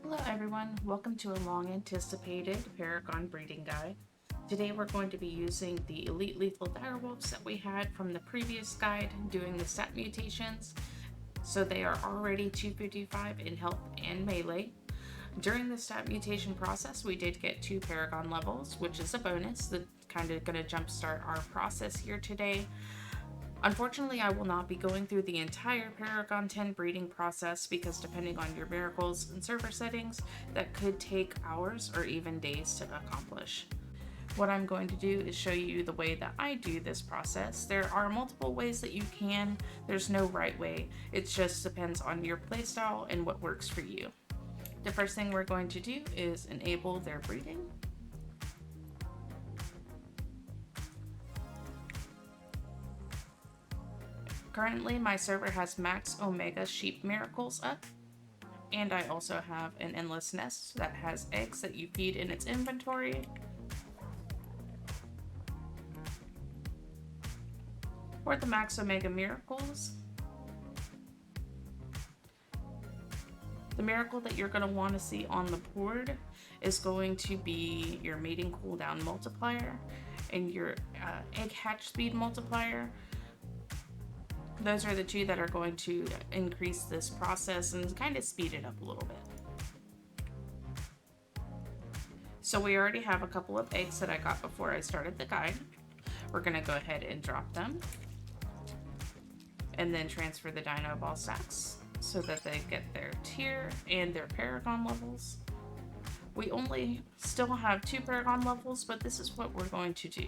Hello everyone, welcome to a long anticipated Paragon breeding guide. Today we're going to be using the Elite Lethal Direwolves that we had from the previous guide doing the stat mutations. So they are already 255 in health and melee. During the stat mutation process we did get 2 Paragon levels, which is a bonus that's kind of going to jumpstart our process here today. Unfortunately, I will not be going through the entire Paragon 10 breeding process because depending on your miracles and server settings, that could take hours or even days to accomplish. What I'm going to do is show you the way that I do this process. There are multiple ways that you can. There's no right way. It just depends on your playstyle and what works for you. The first thing we're going to do is enable their breeding. Currently, my server has max Omega Sheep Miracles up, and I also have an Endless Nest that has eggs that you feed in its inventory. For the max Omega Miracles, the miracle that you're going to want to see on the board is going to be your mating cooldown multiplier and your egg hatch speed multiplier. Those are the two that are going to increase this process and kind of speed it up a little bit. So we already have a couple of eggs that I got before I started the guide. We're going to go ahead and drop them and then transfer the dino ball stacks so that they get their tier and their Paragon levels. We only still have 2 Paragon levels, but this is what we're going to do.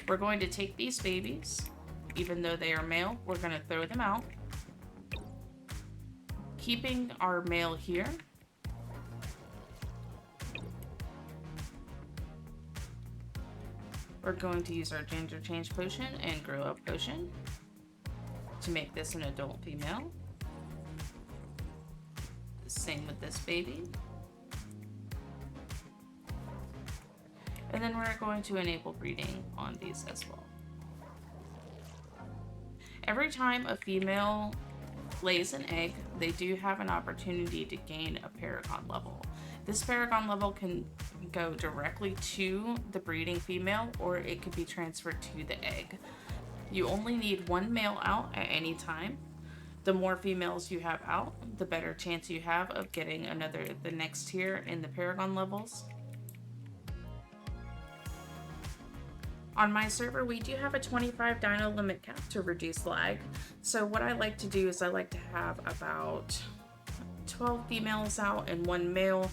We're going to take these babies. Even though they are male, we're going to throw them out, keeping our male here. We're going to use our gender change potion and grow up potion to make this an adult female. Same with this baby. And then we're going to enable breeding on these as well. Every time a female lays an egg, they do have an opportunity to gain a Paragon level. This Paragon level can go directly to the breeding female, or it could be transferred to the egg. You only need 1 male out at any time. The more females you have out, the better chance you have of getting the next tier in the Paragon levels. On my server, we do have a 25 dino limit cap to reduce lag. So what I like to do is I like to have about 12 females out and 1 male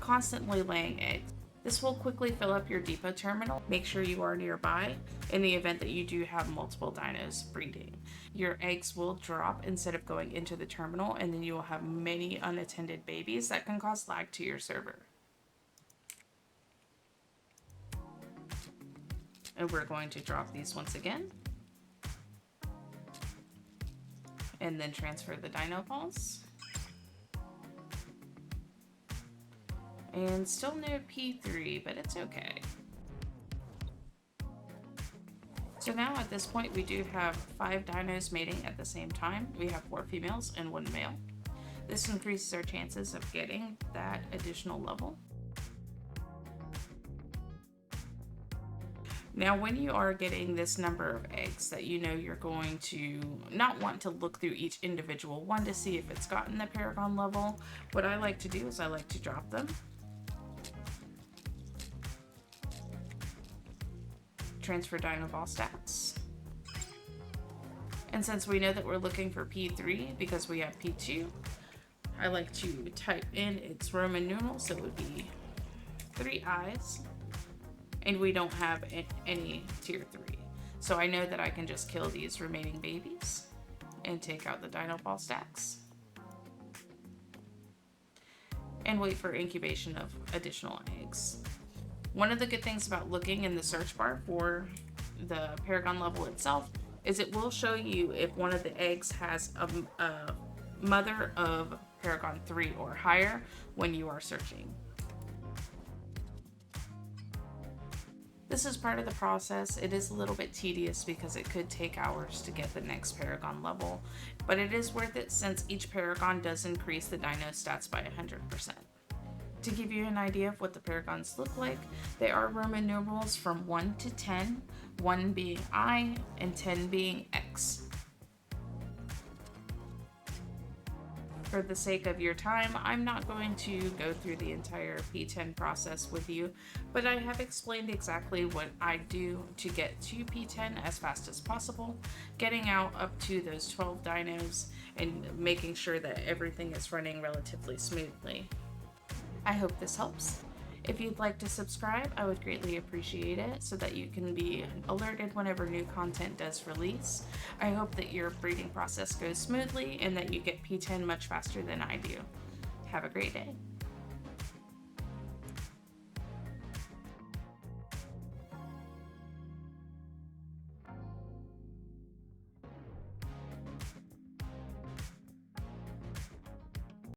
constantly laying eggs. This will quickly fill up your depot terminal. Make sure you are nearby in the event that you do have multiple dinos breeding. Your eggs will drop instead of going into the terminal, and then you will have many unattended babies that can cause lag to your server. And we're going to drop these once again. And then transfer the dino balls. And still no P3, but it's okay. So now at this point we do have 5 dinos mating at the same time. We have 4 females and 1 male. This increases our chances of getting that additional level. Now, when you are getting this number of eggs that you know you're going to not want to look through each individual one to see if it's gotten the Paragon level, what I like to do is I like to drop them. Transfer dino ball stacks. And since we know that we're looking for P3 because we have P2, I like to type in its Roman numeral, so it would be 3 eyes. And we don't have any tier 3. So I know that I can just kill these remaining babies and take out the dino ball stacks. And wait for incubation of additional eggs. One of the good things about looking in the search bar for the Paragon level itself is it will show you if one of the eggs has a mother of Paragon 3 or higher when you are searching. This is part of the process. It is a little bit tedious because it could take hours to get the next Paragon level, but it is worth it since each Paragon does increase the dino stats by 100%. To give you an idea of what the paragons look like, they are Roman numerals from 1 to 10, 1 being I and 10 being X. For the sake of your time, I'm not going to go through the entire P10 process with you, but I have explained exactly what I do to get to P10 as fast as possible, getting out up to those 12 dinos and making sure that everything is running relatively smoothly. I hope this helps. If you'd like to subscribe, I would greatly appreciate it so that you can be alerted whenever new content does release. I hope that your breeding process goes smoothly and that you get P10 much faster than I do. Have a great day.